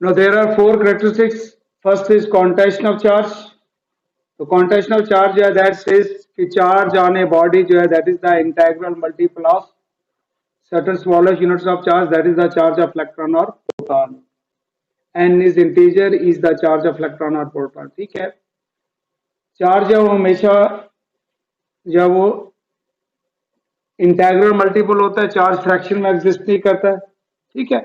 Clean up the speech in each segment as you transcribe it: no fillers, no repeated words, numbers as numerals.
Now there are four characteristics. First is contention of charge. तो contention of charge जो है that says कि charge on a body जो है that is the integral multiple of certain smallest units of charge, that is the charge of electron or proton. N is integer is the charge of electron or proton. ठीक है, charge है वो हमेशा जब वो integral multiple होता है charge fraction में एग्जिस्ट नहीं करता है. ठीक है,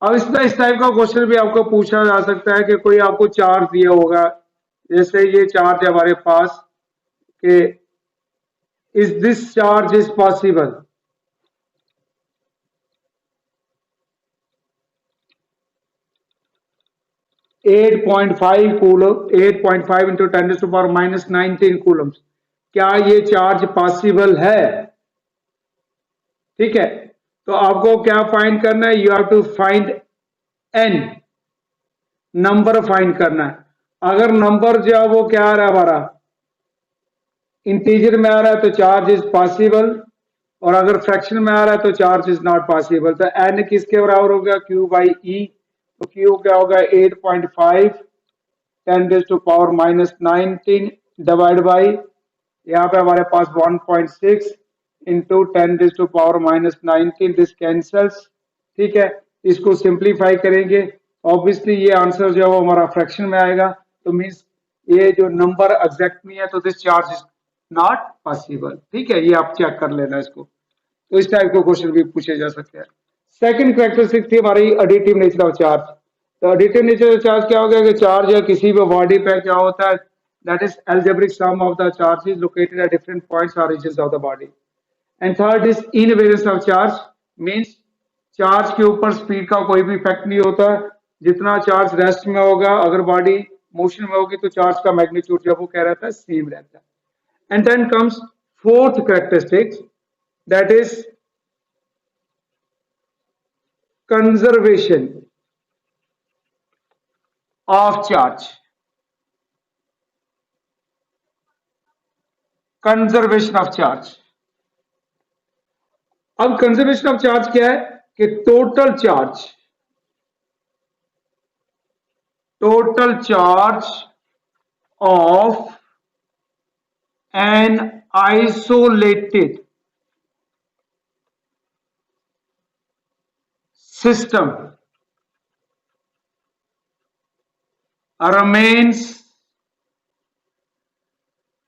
अब इस टाइप का क्वेश्चन भी आपको पूछा जा सकता है कि कोई आपको चार्ज दिया होगा, जैसे ये चार्ज है हमारे पास कि is this charge is possible. (8.5 into 10⁻⁻19 Coulomb's. क्या ये चार्ज पॉसिबल है? ठीक है, तो आपको क्या फाइंड करना है? You have to find an, number find करना है. अगर नंबर जो है वो क्या आ रहा है हमारा इंटीजर में आ रहा है तो चार्ज इज पॉसिबल, और अगर फ्रैक्शन में आ रहा है तो चार्ज इज नॉट पॉसिबल. तो एन किसके बराबर हो गया? Q by E. तो Q क्या होगा? 8.5 10⁻⁻19 डिवाइड बाई यहाँ पे हमारे पास 1.6 इंटू 10⁻⁻19. This cancels. ठीक है, इसको सिंप्लीफाई करेंगे, ऑब्वियसली ये आंसर जो है वो हमारा फ्रैक्शन में आएगा. तो मीन्स ये जो नंबर एग्जैक्ट नहीं है, तो this charge is not possible. ठीक है, ये आप चेक कर लेना इसको. तो इस टाइप के क्वेश्चन भी पूछे जा सकते हैं. सेकंड कैरेक्टरिस्टिक थी हमारी एडिटिव नेचर ऑफ चार्ज. तो एडिटिव नेचर ऑफ चार्ज क्या हो गया कि चार्ज है किसी भी बॉडी पे क्या होता है, that is algebraic sum of the charges located at different points or regions of the body. And third is invariance of charge, means charge के ऊपर स्पीड का कोई भी इफेक्ट नहीं होता. जितना चार्ज रेस्ट में होगा, अगर बॉडी मोशन में होगी तो चार्ज का मैग्नीट्यूड जो वो कह रहता है सेम रहता है. And then comes fourth characteristics, that is conservation of charge. Conservation of charge. अब कंजर्वेशन ऑफ चार्ज क्या है कि total charge of an isolated system remains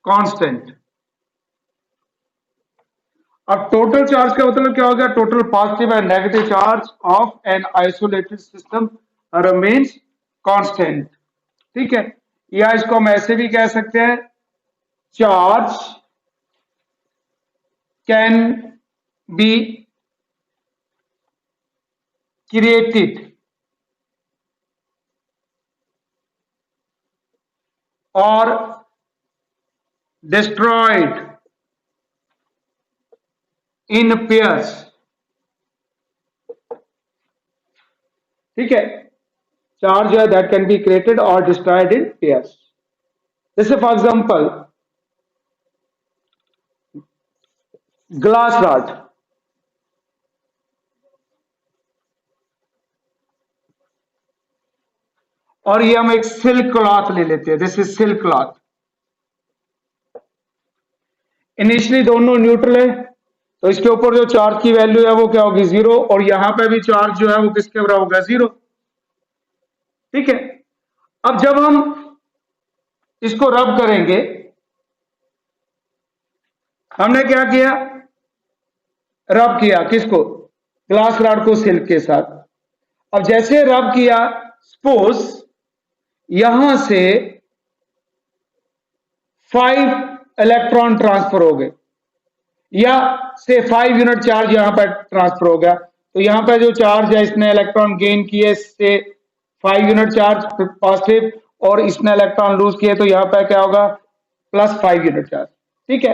constant. अब टोटल चार्ज का मतलब क्या हो गया? Total positive and negative charge of an isolated system remains constant. ठीक है, या इसको हम ऐसे भी कह सकते हैं, चार्ज कैन बी क्रिएटेड और destroyed in pairs. ठीक है, चार्ज है दैट कैन बी क्रिएटेड और डिस्ट्रॉयड इन पेयर्स. जैसे फॉर एग्जांपल ग्लास रॉड. और ये हम एक सिल्क क्लॉथ ले लेते हैं. This is silk cloth. Initially दोनों न्यूट्रल है, तो इसके ऊपर जो चार्ज की वैल्यू है वो क्या होगी? 0. और यहां पे भी चार्ज जो है वो किसके बराबर होगा? 0. ठीक है, अब जब हम इसको रब करेंगे, हमने क्या किया? रब किया किसको? ग्लास रॉड को सिल्क के साथ. अब जैसे रब किया, सपोज यहां से 5 इलेक्ट्रॉन ट्रांसफर हो गए, या से 5 यूनिट चार्ज यहां पर ट्रांसफर हो गया. तो यहां पर जो चार्ज है इसने इलेक्ट्रॉन गेन किए, से 5 यूनिट चार्ज पॉजिटिव, और इसने इलेक्ट्रॉन लूज किए, तो यहां पर क्या होगा? +5 यूनिट चार्ज. ठीक है,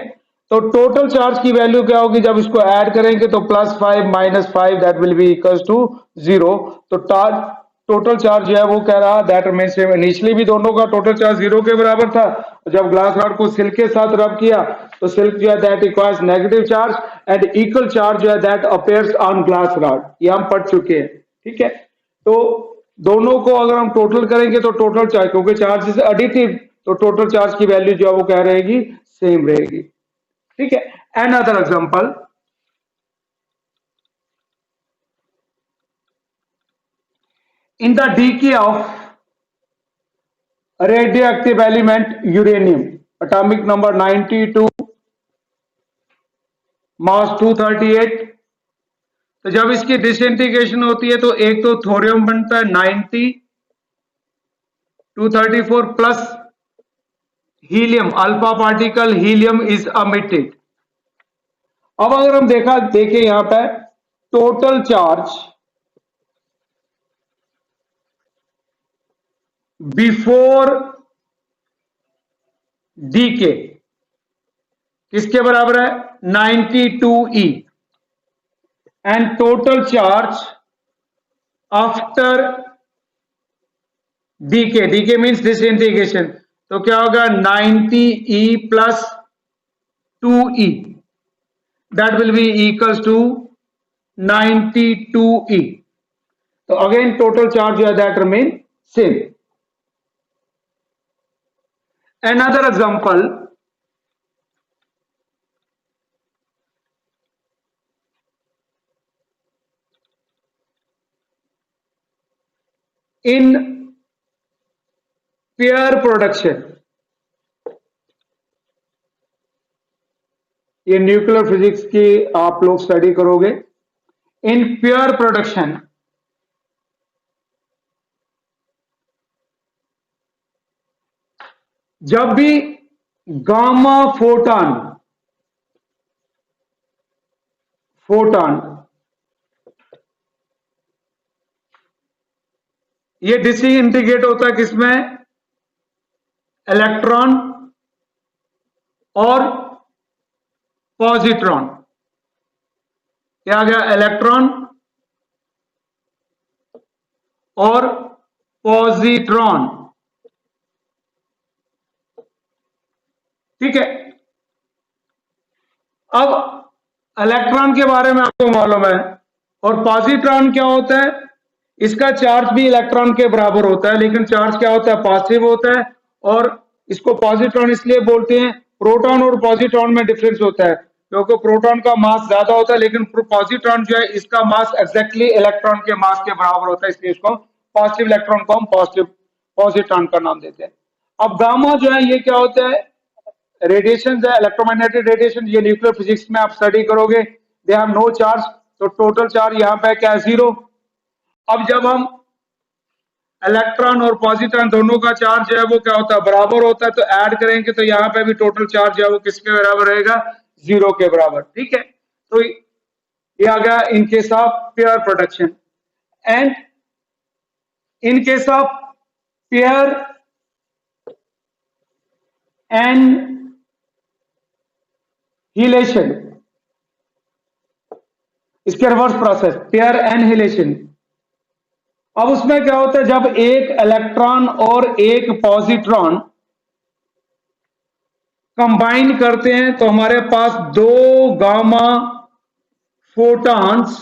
तो टोटल चार्ज की वैल्यू क्या होगी? जब इसको ऐड करेंगे तो +5 - 5 that will be equals to 0. तो टोटल चार्ज जो है वो कह रहा दैट रिमेन्स सेम. इनिशियली भी दोनों का टोटल चार्ज 0 के बराबर था. जब ग्लास रॉड को सिल्क के साथ रब किया तो सिल्क जो है that equals negative charge and equal charge जो है that appears on glass rod. ये हम पढ़ चुके हैं. ठीक है, तो दोनों को अगर हम टोटल करेंगे तो टोटल चार्ज, क्योंकि चार्ज इज एडिटिव, तो टोटल चार्ज की वैल्यू जो है वो क्या रहेगी, सेम रहेगी। ठीक है, another example, in the DK of radioactive element uranium, atomic number 92, मास 238, तो जब इसकी डिसइंटीग्रेशन होती है तो एक तो थोरियम बनता है 90, 234 plus helium, alpha particle helium is emitted. अब अगर हम देखें यहां पे टोटल चार्ज बिफोर डीके किसके बराबर है, 92e, and total charge after decay, decay means disintegration, तो क्या होगा 90e plus 2e, that will be equals to 92e। तो अगेन टोटल चार्ज जो है that remain same. Another example, in pair production, ये न्यूक्लियर फिजिक्स की आप लोग स्टडी करोगे। इन पेयर प्रोडक्शन जब भी गामा फोटॉन फोटॉन ये डिसइंटीग्रेट होता है किसमें, इलेक्ट्रॉन और पॉजिट्रॉन, क्या आ गया, इलेक्ट्रॉन और पॉजिट्रॉन। ठीक है, अब इलेक्ट्रॉन के बारे में आपको मालूम है, और पॉजिट्रॉन क्या होता है, इसका चार्ज भी इलेक्ट्रॉन के बराबर होता है, लेकिन चार्ज क्या होता है, पॉजिटिव होता है। और इसको पॉजिट्रॉन इसलिए बोलते हैं, प्रोटॉन और पॉजिट्रॉन में डिफरेंस होता है, क्योंकि प्रोटॉन का मास ज्यादा होता है, लेकिन पॉजिट्रॉन जो है इसका मास एग्जैक्टली इलेक्ट्रॉन के मास के बराबर होता है, इसलिए इसको पॉजिटिव इलेक्ट्रॉन को हम पॉजिट्रॉन का नाम देते हैं। अब गामा जो है ये क्या होता है, रेडिएशन है, इलेक्ट्रोमैग्नेटिक रेडिएशन, ये न्यूक्लियर फिजिक्स में आप स्टडी करोगे, दे हैव नो चार्ज, तो टोटल चार्ज यहाँ पे क्या है, 0। अब जब हम इलेक्ट्रॉन और पॉजिट्रॉन दोनों का चार्ज जो है वो क्या होता है, बराबर होता है, तो ऐड करेंगे तो यहाँ पे भी टोटल चार्ज जो है वो किसके बराबर रहेगा, 0 के बराबर। ठीक है, तो ये आ गया in case of pair production. And in case of pair annihilation, इसके रिवर्स प्रोसेस, पेयर एनहिलेशन। अब उसमें क्या होता है, जब एक इलेक्ट्रॉन और एक पॉजिट्रॉन कंबाइन करते हैं तो हमारे पास 2 गामा फोटॉन्स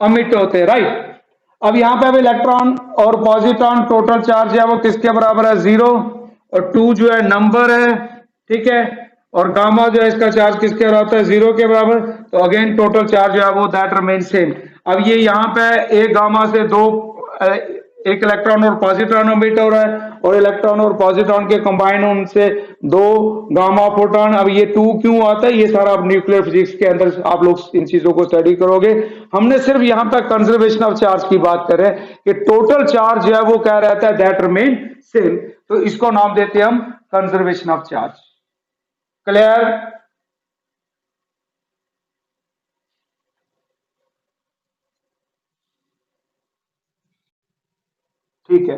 अमिट होते हैं, राइट। अब यहां पे अब इलेक्ट्रॉन और पॉजिट्रॉन टोटल चार्ज है वो किसके बराबर है, 0, और 2 जो है नंबर है, ठीक है, और गामा जो है इसका चार्ज किसके बराबर है, 0 के बराबर, तो अगेन टोटल चार्ज जो है वो दैट रिमेन सेम। अब ये यहाँ पे एक गामा से एक इलेक्ट्रॉन और पॉजिट्रॉन अमिट हो रहा है, और इलेक्ट्रॉन और पॉजिट्रॉन के कंबाइन उनसे 2 गामा फोटॉन। अब ये 2 क्यों आता है, ये सारा न्यूक्लियर फिजिक्स के अंदर आप लोग इन चीजों को स्टडी करोगे। हमने सिर्फ यहां तक कंजर्वेशन ऑफ चार्ज की बात कर रहे हैं कि टोटल चार्ज जो है वो क्या रहता है, दैट रिमेन सेम, तो इसको नाम देते हैं हम कंजर्वेशन ऑफ चार्ज। क्लियर? ठीक है,